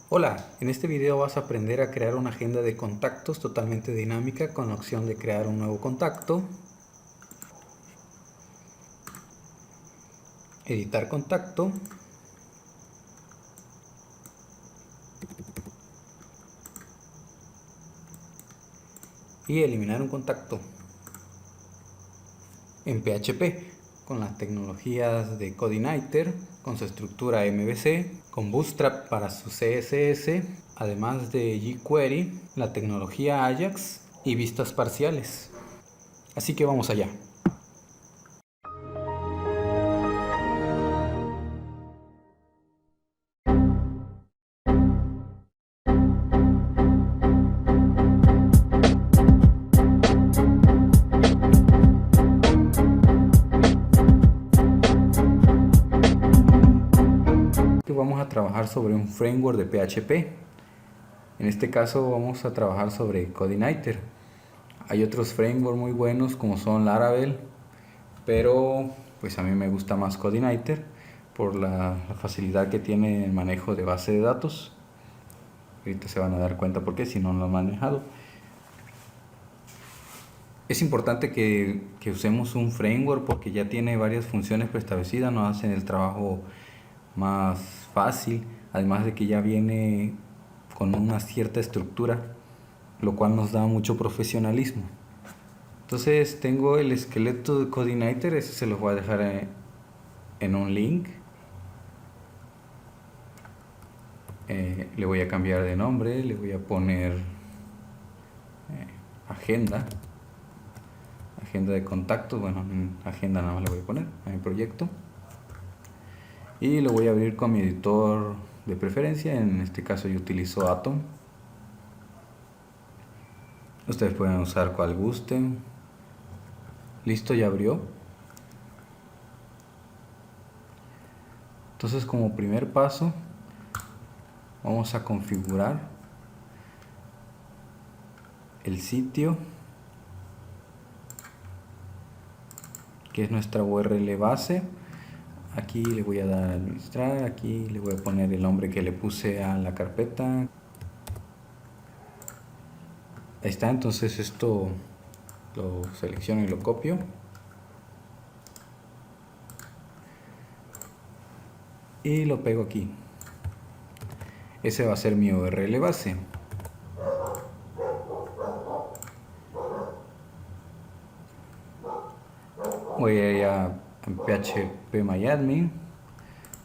Hola, en este video vas a aprender a crear una agenda de contactos totalmente dinámica con la opción de crear un nuevo contacto, editar contacto y eliminar un contacto en PHP con las tecnologías de CodeIgniter, con su estructura MVC, con Bootstrap para su CSS, además de jQuery, la tecnología Ajax y vistas parciales. Así que vamos allá. Vamos a trabajar sobre un framework de PHP. En este caso vamos a trabajar sobre CodeIgniter. Hay otros frameworks muy buenos como son Laravel, pero pues a mí me gusta más CodeIgniter por la facilidad que tiene el manejo de base de datos. Ahorita se van a dar cuenta porque si no lo han manejado. Es importante que usemos un framework porque ya tiene varias funciones preestablecidas, nos hacen el trabajo más fácil, además de que ya viene con una cierta estructura, lo cual nos da mucho profesionalismo. Entonces tengo el esqueleto de CodeIgniter, ese se los voy a dejar en un link. Le voy a cambiar de nombre, le voy a poner agenda de contactos, bueno, agenda nada más le voy a poner a mi proyecto. Y lo voy a abrir con mi editor de preferencia, en este caso yo utilizo Atom. Ustedes pueden usar cual gusten. Listo, ya abrió. Entonces, como primer paso vamos a configurar el sitio, que es nuestra URL base. Aquí le voy a dar a administrar, aquí le voy a poner el nombre que le puse a la carpeta. Ahí está, entonces esto lo selecciono y lo copio. Y lo pego aquí. Ese va a ser mi URL base. Voy a ir a phpMyAdmin,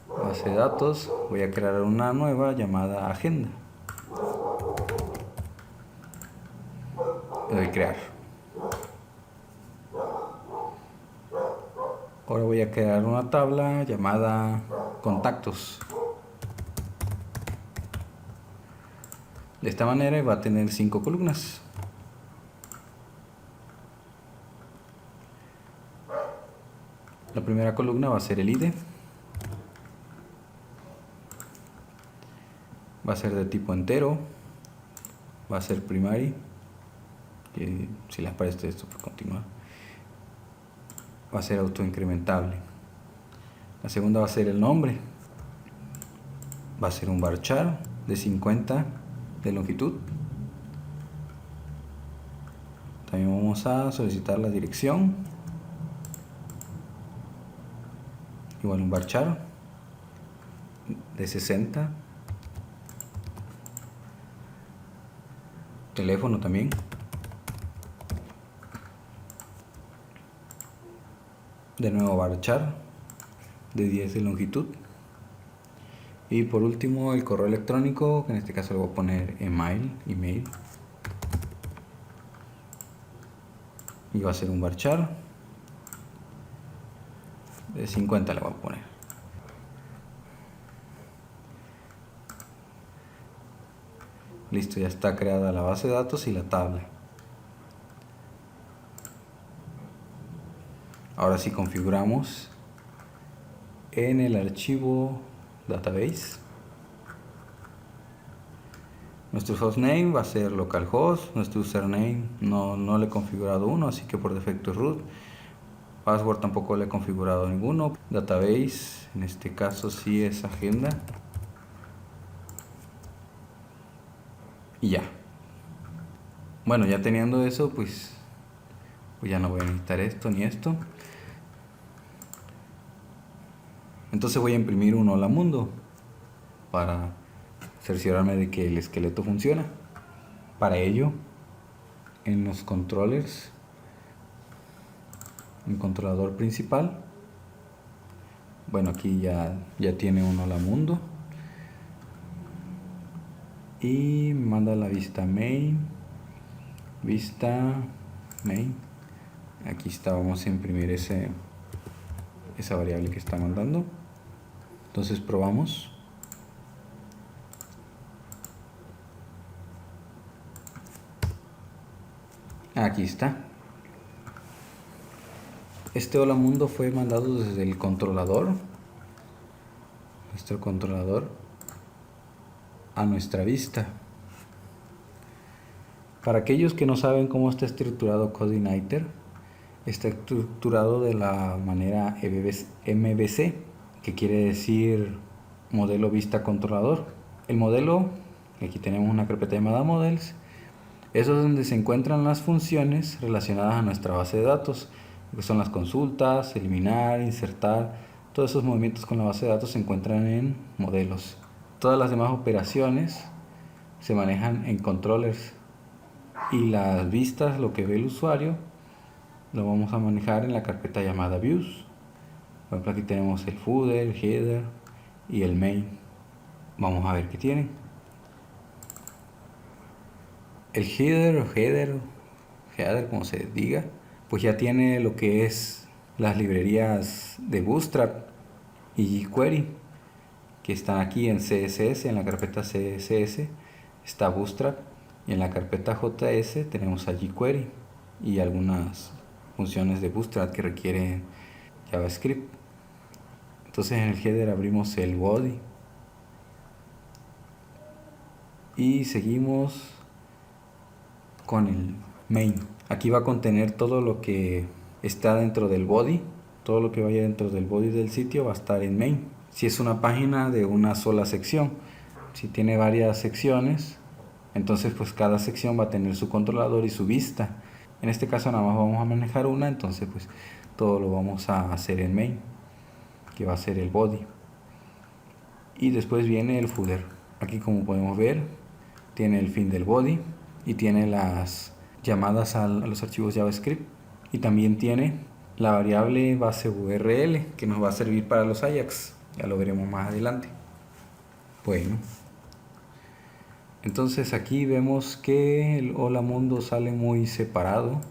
base de datos, voy a crear una nueva llamada agenda. Le doy crear. Ahora voy a crear una tabla llamada contactos. De esta manera va a tener 5 columnas. La primera columna va a ser el ID. Va a ser de tipo entero. Va a ser primary. Que si les parece esto, pues continuar. Va a ser autoincrementable. La segunda va a ser el nombre. Va a ser un varchar de 50 de longitud. También vamos a solicitar la dirección. Igual un varchar de 60. Teléfono también. De nuevo varchar de 10 de longitud. Y por último el correo electrónico, que en este caso le voy a poner email. Y va a ser un varchar de 50 le voy a poner. Listo, ya está creada la base de datos y la tabla. Ahora sí configuramos en el archivo database. Nuestro hostname va a ser localhost, nuestro username no le he configurado uno, así que por defecto es root. Password tampoco le he configurado ninguno. Database, en este caso sí es agenda. y ya. Bueno, ya teniendo eso, pues ya no voy a necesitar esto ni esto. Entonces voy a imprimir un hola mundo para cerciorarme de que el esqueleto funciona. Para ello, en los controllers, en controlador principal, bueno, aquí ya tiene un hola mundo y me manda la vista main. Aquí está, vamos a imprimir esa variable que está mandando. Entonces probamos. Aquí está. Este hola mundo fue mandado desde el controlador, nuestro controlador, a nuestra vista. Para aquellos que no saben cómo está estructurado CodeIgniter, está estructurado de la manera MVC, que quiere decir modelo vista controlador. El modelo, aquí tenemos una carpeta llamada models, eso es donde se encuentran las funciones relacionadas a nuestra base de datos, que son las consultas, eliminar, insertar. Todos esos movimientos con la base de datos se encuentran en modelos. Todas las demás operaciones se manejan en controllers, y las vistas, lo que ve el usuario, lo vamos a manejar en la carpeta llamada views. Por ejemplo, aquí tenemos el footer, el header y el main. Vamos a ver qué tiene. El header como se diga, pues ya tiene lo que es las librerías de Bootstrap y jQuery, que están aquí en CSS. En la carpeta CSS está Bootstrap y en la carpeta JS tenemos a jQuery y algunas funciones de Bootstrap que requieren JavaScript. Entonces en el header abrimos el body y seguimos con el main. Aquí va a contener todo lo que está dentro del body. Todo lo que vaya dentro del body del sitio va a estar en main. Si es una página de una sola sección, si tiene varias secciones, entonces pues cada sección va a tener su controlador y su vista. En este caso nada más vamos a manejar una, entonces pues todo lo vamos a hacer en main, que va a ser el body. Y después viene el footer. Aquí, como podemos ver, tiene el fin del body y tiene las llamadas a los archivos JavaScript, y también tiene la variable base URL que nos va a servir para los Ajax. Ya lo veremos más adelante. Bueno, entonces aquí vemos que el hola mundo sale muy separado.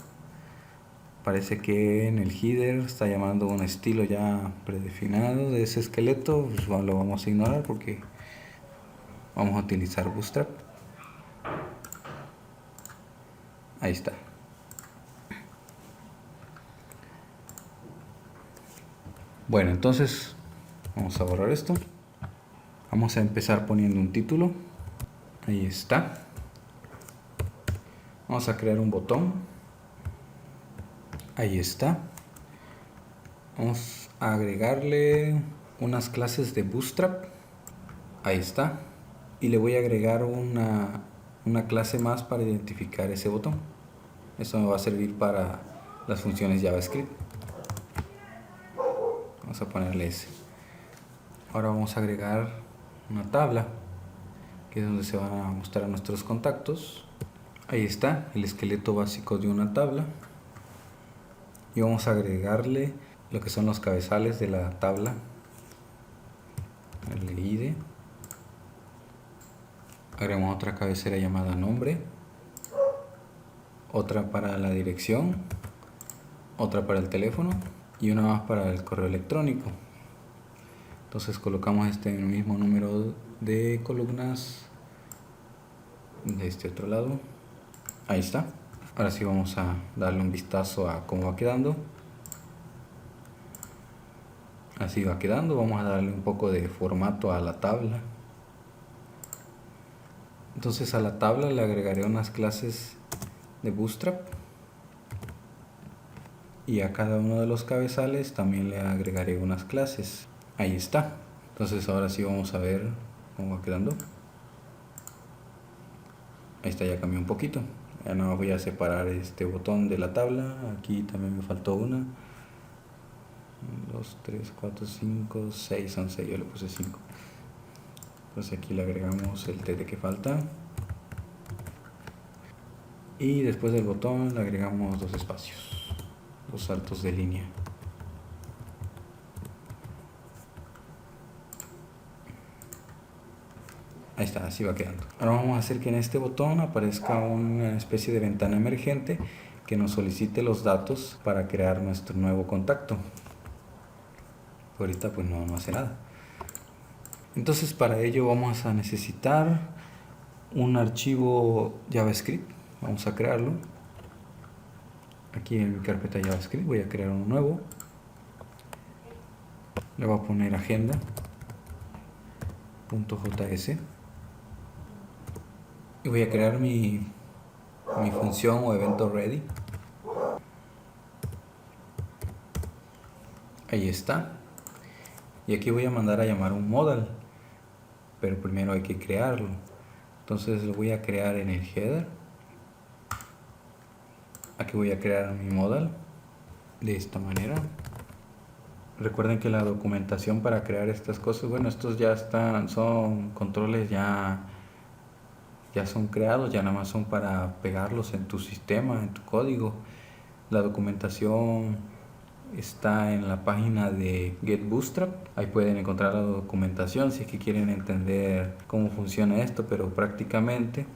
Parece que en el header está llamando un estilo ya predefinido de ese esqueleto. Pues lo vamos a ignorar porque vamos a utilizar Bootstrap. Ahí está. Bueno, entonces vamos a borrar esto. Vamos a empezar poniendo un título. Ahí está. Vamos a crear un botón. Ahí está. Vamos a agregarle unas clases de Bootstrap. Ahí está. Y le voy a agregar una clase más para identificar ese botón. Eso me va a servir para las funciones JavaScript. Vamos a ponerle ese. Ahora vamos a agregar una tabla, que es donde se van a mostrar nuestros contactos. Ahí está el esqueleto básico de una tabla. Y vamos a agregarle lo que son los cabezales de la tabla. El ID. Agregamos otra cabecera llamada nombre, otra para la dirección, otra para el teléfono y una más para el correo electrónico. Entonces colocamos este mismo número de columnas de este otro lado. Ahí está. Ahora sí vamos a darle un vistazo a cómo va quedando. Así va quedando. Vamos a darle un poco de formato a la tabla. Entonces a la tabla le agregaré unas clases de Bootstrap, y a cada uno de los cabezales también le agregaré unas clases. Ahí está. Entonces ahora sí vamos a ver cómo va quedando. Ahí está, ya cambió un poquito. Ya no voy a separar este botón de la tabla. Aquí también me faltó una. 1, 2, 3, 4, 5, 6, son 6, yo le puse 5. Entonces aquí le agregamos el TT que falta. Y después del botón le agregamos 2 espacios, 2 saltos de línea. Ahí está, así va quedando. Ahora vamos a hacer que en este botón aparezca una especie de ventana emergente que nos solicite los datos para crear nuestro nuevo contacto. Ahorita pues no hace nada. Entonces para ello vamos a necesitar un archivo JavaScript. Vamos a crearlo. Aquí en mi carpeta JavaScript voy a crear uno nuevo. Le voy a poner agenda.js y voy a crear mi función o evento ready. Ahí está. Y aquí voy a mandar a llamar un modal, pero primero hay que crearlo. Entonces lo voy a crear en el header. Aquí voy a crear mi modal de esta manera. Recuerden que la documentación para crear estas cosas, bueno, estos ya son controles ya son creados, ya nada más son para pegarlos en tu sistema, en tu código. La documentación está en la página de Get Bootstrap. Ahí pueden encontrar la documentación si es que quieren entender cómo funciona esto, pero prácticamente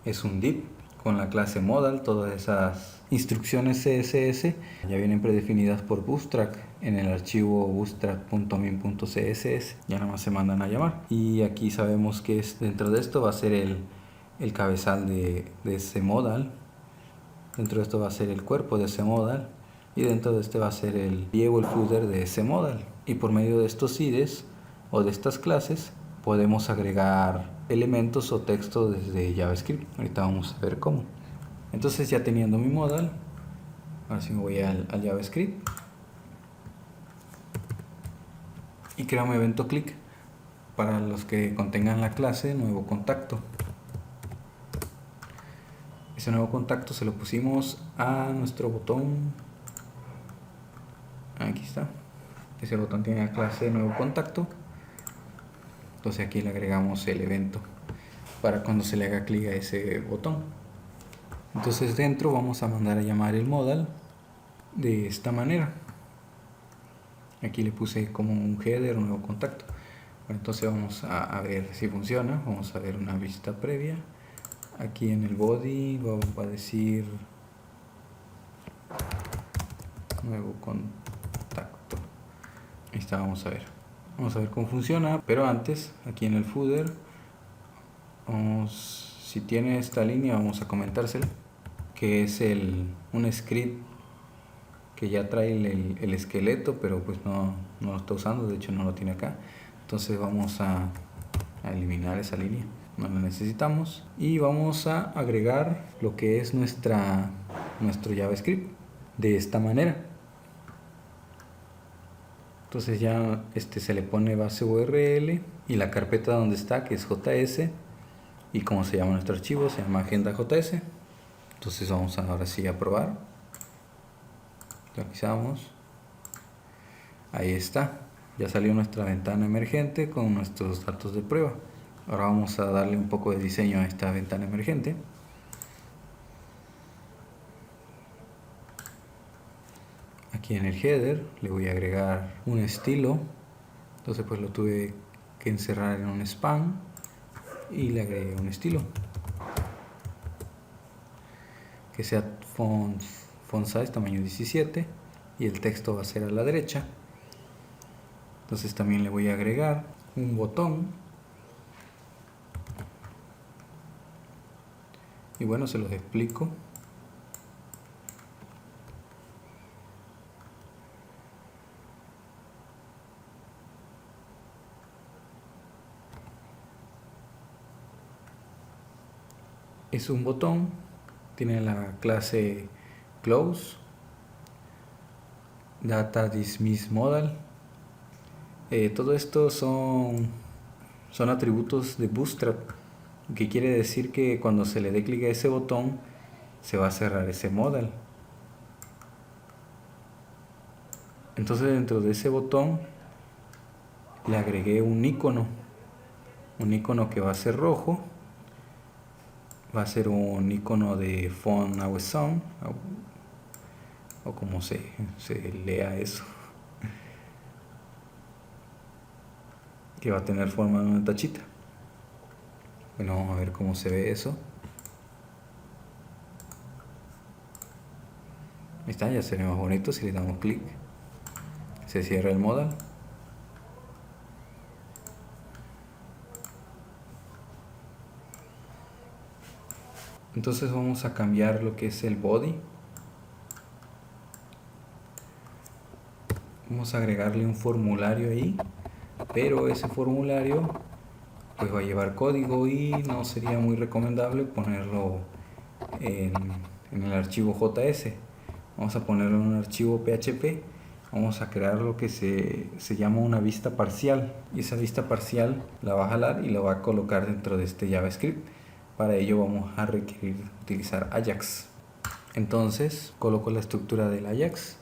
es un div con la clase modal. Todas esas instrucciones CSS ya vienen predefinidas por Bootstrap en el archivo bootstrap.min.css. Ya nada más se mandan a llamar. Y aquí sabemos que dentro de esto va a ser el cabezal de ese modal. Dentro de esto va a ser el cuerpo de ese modal. Y dentro de este va a ser el pie o el footer de ese modal. Y por medio de estos IDs o de estas clases podemos agregar elementos o texto desde JavaScript. Ahorita vamos a ver cómo. Entonces ya teniendo mi modal, ahora sí me voy al JavaScript y creo mi evento click para los que contengan la clase nuevo contacto. Ese nuevo contacto se lo pusimos a nuestro botón. Aquí está. Ese botón tiene la clase nuevo contacto. Entonces aquí le agregamos el evento para cuando se le haga clic a ese botón. Entonces dentro vamos a mandar a llamar el modal de esta manera. Aquí le puse como un header, un nuevo contacto. Bueno, entonces vamos a ver si funciona. Vamos a ver una vista previa. Aquí en el body va a decir nuevo contacto. Ahí está, vamos a ver. Vamos a ver cómo funciona, pero antes, aquí en el footer, si tiene esta línea, vamos a comentársela, que es un script que ya trae el esqueleto, pero pues no lo está usando, de hecho no lo tiene acá. Entonces vamos a eliminar esa línea, no la necesitamos, y vamos a agregar lo que es nuestro JavaScript de esta manera. Entonces ya se le pone base URL y la carpeta donde está, que es JS, y cómo se llama nuestro archivo, se llama agenda.js. Entonces vamos ahora sí a probar. Actualizamos. Ahí está, ya salió nuestra ventana emergente con nuestros datos de prueba. Ahora vamos a darle un poco de diseño a esta ventana emergente. Aquí en el header le voy a agregar un estilo. Entonces pues lo tuve que encerrar en un span y le agregué un estilo que sea font size tamaño 17 y el texto va a ser a la derecha. Entonces también le voy a agregar un botón. Y bueno, se los explico. Es un botón, tiene la clase close, data dismiss modal. Todo esto son atributos de Bootstrap que quiere decir que cuando se le dé clic a ese botón se va a cerrar ese modal. Entonces dentro de ese botón le agregué un icono que va a ser rojo, va a ser un icono de font awesome, o como se lea eso, que va a tener forma de una tachita. Bueno, vamos a ver cómo se ve eso. Ahí está, ya se ve más bonito si le damos clic. Se cierra el modal. Entonces vamos a cambiar lo que es el body. Vamos a agregarle un formulario ahí, pero ese formulario pues va a llevar código y no sería muy recomendable ponerlo en el archivo JS. Vamos a ponerlo en un archivo PHP. Vamos a crear lo que se llama una vista parcial, y esa vista parcial la va a jalar y la va a colocar dentro de este JavaScript. Para ello vamos a requerir utilizar Ajax. Entonces coloco la estructura del Ajax.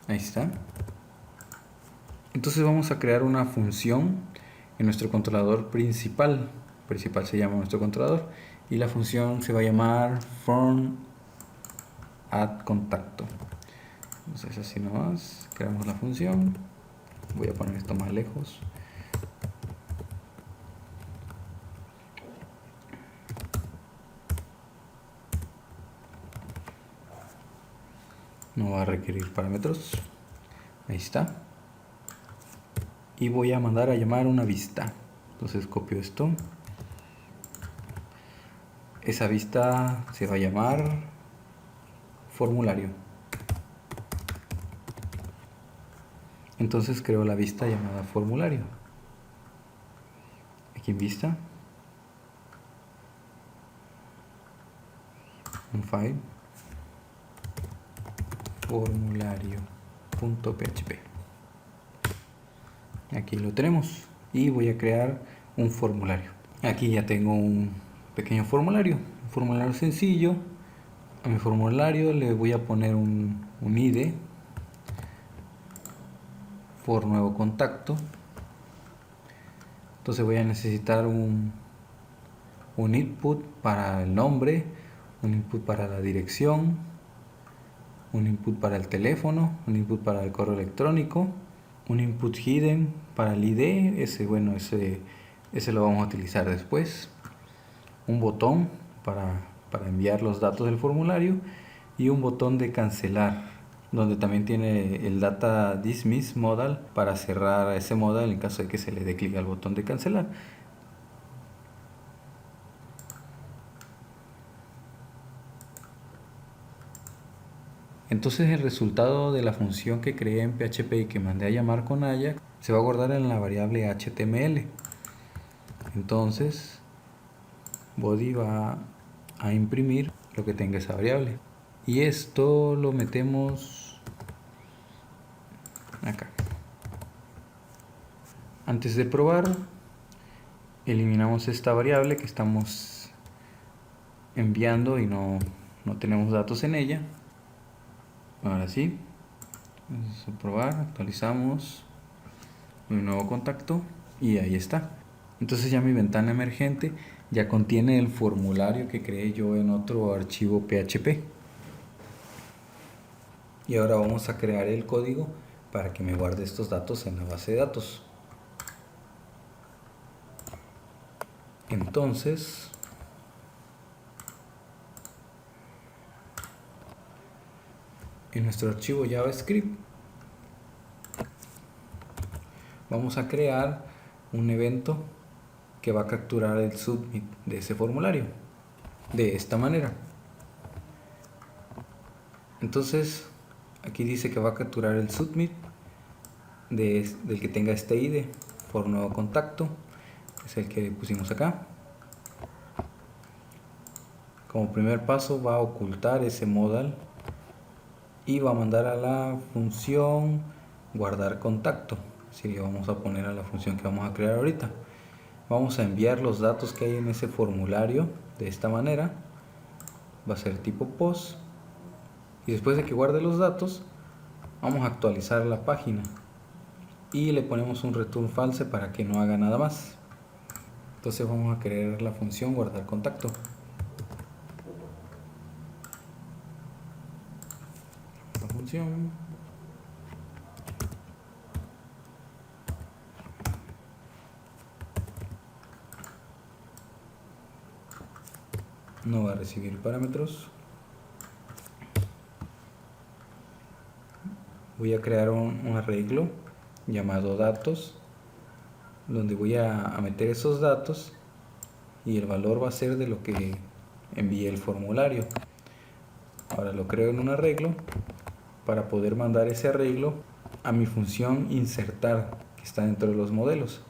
Ahí está. Entonces vamos a crear una función en nuestro controlador principal. Principal se llama nuestro controlador, y la función se va a llamar form add contacto. Entonces así nomás creamos la función. Voy a poner esto más lejos. No va a requerir parámetros. Ahí está. Y voy a mandar a llamar una vista. Entonces copio esto. Esa vista se va a llamar formulario. Entonces creo la vista llamada formulario. Aquí en vista. Un file. Formulario.php. Aquí lo tenemos. Y voy a crear un formulario. Aquí ya tengo un pequeño formulario. Un formulario sencillo. A mi formulario le voy a poner un ID. For nuevo contacto. Entonces voy a necesitar un input para el nombre, un input para la dirección, un input para el teléfono, un input para el correo electrónico, un input hidden para el ID, ese lo vamos a utilizar después, un botón para enviar los datos del formulario, y un botón de cancelar, donde también tiene el data dismiss modal para cerrar ese modal en caso de que se le dé clic al botón de cancelar. Entonces el resultado de la función que creé en PHP y que mandé a llamar con Ajax se va a guardar en la variable HTML. Entonces body va a imprimir lo que tenga esa variable, y esto lo metemos acá. Antes de probar, eliminamos esta variable que estamos enviando y no tenemos datos en ella. Ahora sí, vamos a probar, actualizamos un nuevo contacto y ahí está. Entonces ya mi ventana emergente ya contiene el formulario que creé yo en otro archivo PHP. Y ahora vamos a crear el código para que me guarde estos datos en la base de datos. Entonces en nuestro archivo JavaScript vamos a crear un evento que va a capturar el submit de ese formulario de esta manera. Entonces aquí dice que va a capturar el submit del que tenga este ID por nuevo contacto, es el que pusimos acá. Como primer paso va a ocultar ese modal y va a mandar a la función guardar contacto. Así le vamos a poner a la función que vamos a crear ahorita. Vamos a enviar los datos que hay en ese formulario de esta manera. Va a ser tipo post. Y después de que guarde los datos, vamos a actualizar la página. Y le ponemos un return false para que no haga nada más. Entonces vamos a crear la función guardar contacto. La función. No va a recibir parámetros. Voy a crear un arreglo llamado datos, donde voy a meter esos datos y el valor va a ser de lo que envié el formulario. Ahora lo creo en un arreglo para poder mandar ese arreglo a mi función insertar, que está dentro de los modelos.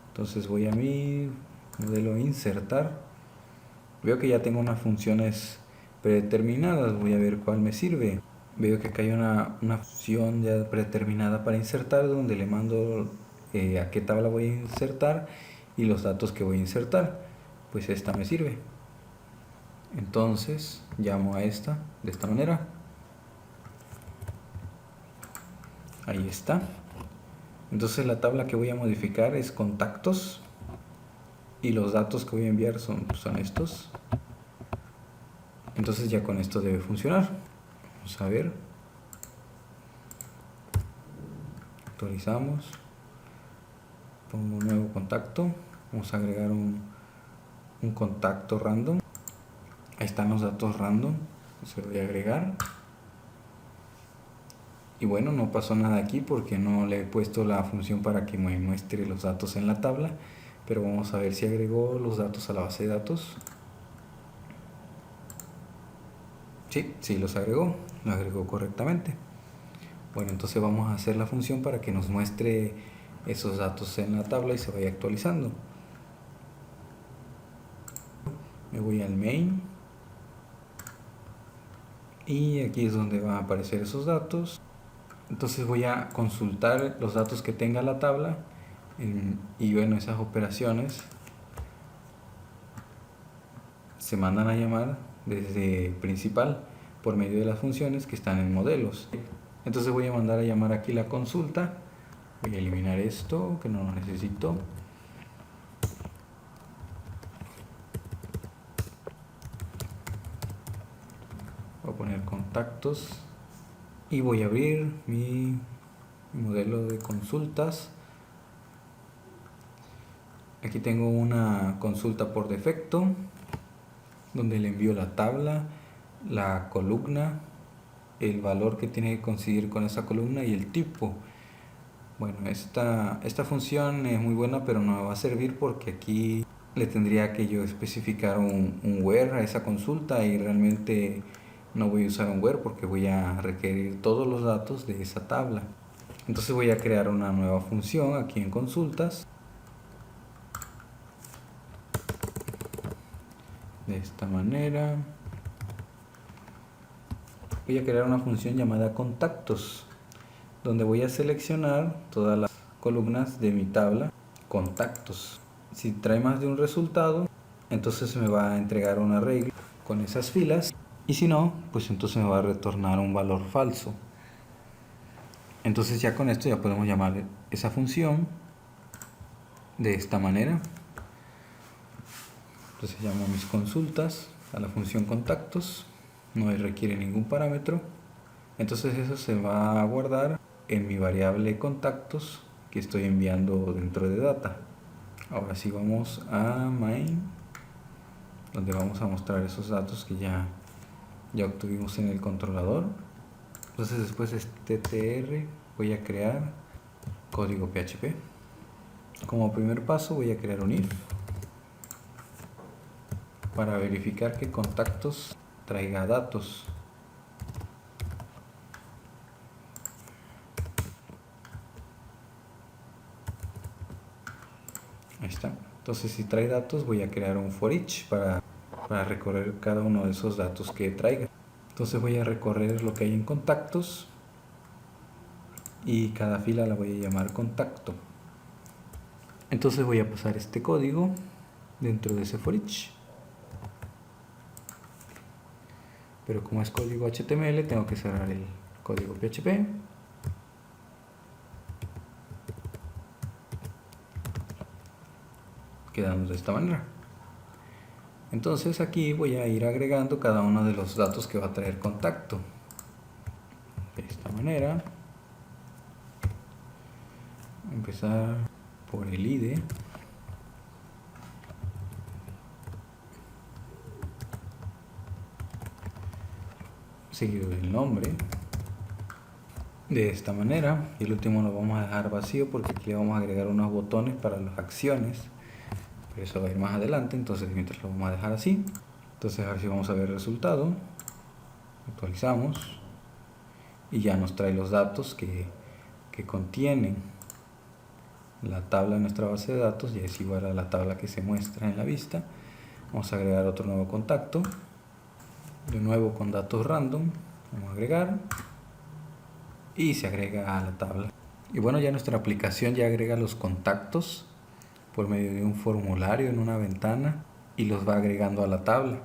Entonces voy a mi modelo insertar. Veo que ya tengo unas funciones predeterminadas. Voy a ver cuál me sirve. Veo que acá hay una función ya predeterminada para insertar, donde le mando a qué tabla voy a insertar y los datos que voy a insertar. Pues esta me sirve. Entonces llamo a esta de esta manera. Ahí está. Entonces la tabla que voy a modificar es contactos y los datos que voy a enviar son estos. Entonces ya con esto debe funcionar. Vamos a ver. Actualizamos. Pongo un nuevo contacto. Vamos a agregar un contacto random. Ahí están los datos random. Se lo voy a agregar. Y bueno, no pasó nada aquí porque no le he puesto la función para que me muestre los datos en la tabla. Pero vamos a ver si agregó los datos a la base de datos. Sí, los agregó correctamente. Bueno, entonces vamos a hacer la función para que nos muestre esos datos en la tabla y se vaya actualizando. Me voy al main y aquí es donde van a aparecer esos datos. Entonces voy a consultar los datos que tenga la tabla y bueno, esas operaciones se mandan a llamar desde principal por medio de las funciones que están en modelos. Entonces voy a mandar a llamar aquí la consulta. Voy a eliminar esto que no lo necesito. Voy a poner contactos y voy a abrir mi modelo de consultas. Aquí tengo una consulta por defecto donde le envío la tabla, la columna, el valor que tiene que coincidir con esa columna y el tipo. Bueno, esta función es muy buena, pero no me va a servir porque aquí le tendría que yo especificar un where a esa consulta y realmente no voy a usar un where porque voy a requerir todos los datos de esa tabla. Entonces voy a crear una nueva función aquí en consultas. De esta manera. Voy a crear una función llamada contactos, donde voy a seleccionar todas las columnas de mi tabla contactos. Si trae más de un resultado, entonces me va a entregar un arreglo con esas filas, y si no, pues entonces me va a retornar un valor falso. Entonces ya con esto ya podemos llamar esa función de esta manera. Entonces llamo a mis consultas a la función contactos, no requiere ningún parámetro. Entonces eso se va a guardar en mi variable contactos que estoy enviando dentro de data. Ahora sí vamos a main, donde vamos a mostrar esos datos que ya obtuvimos en el controlador. Entonces después de ttr voy a crear código PHP. Como primer paso voy a crear un if para verificar que contactos traiga datos. Ahí está. Entonces si trae datos voy a crear un for each para recorrer cada uno de esos datos que traiga. Entonces voy a recorrer lo que hay en contactos y cada fila la voy a llamar contacto. Entonces voy a pasar este código dentro de ese for each. Pero como es código HTML, tengo que cerrar el código PHP. Quedando de esta manera. Entonces aquí voy a ir agregando cada uno de los datos que va a traer contacto. De esta manera. Empezar por el ID. Seguido del nombre. De esta manera. Y el último lo vamos a dejar vacío porque aquí le vamos a agregar unos botones para las acciones. Pero eso va a ir más adelante, entonces mientras lo vamos a dejar así. Entonces ahora sí vamos a ver el resultado. Actualizamos. Y ya nos trae los datos que contienen la tabla de nuestra base de datos. Ya es igual a la tabla que se muestra en la vista. Vamos a agregar otro nuevo contacto. De nuevo con datos random. Vamos a agregar. Y se agrega a la tabla. Y bueno, ya nuestra aplicación ya agrega los contactos por medio de un formulario en una ventana y los va agregando a la tabla.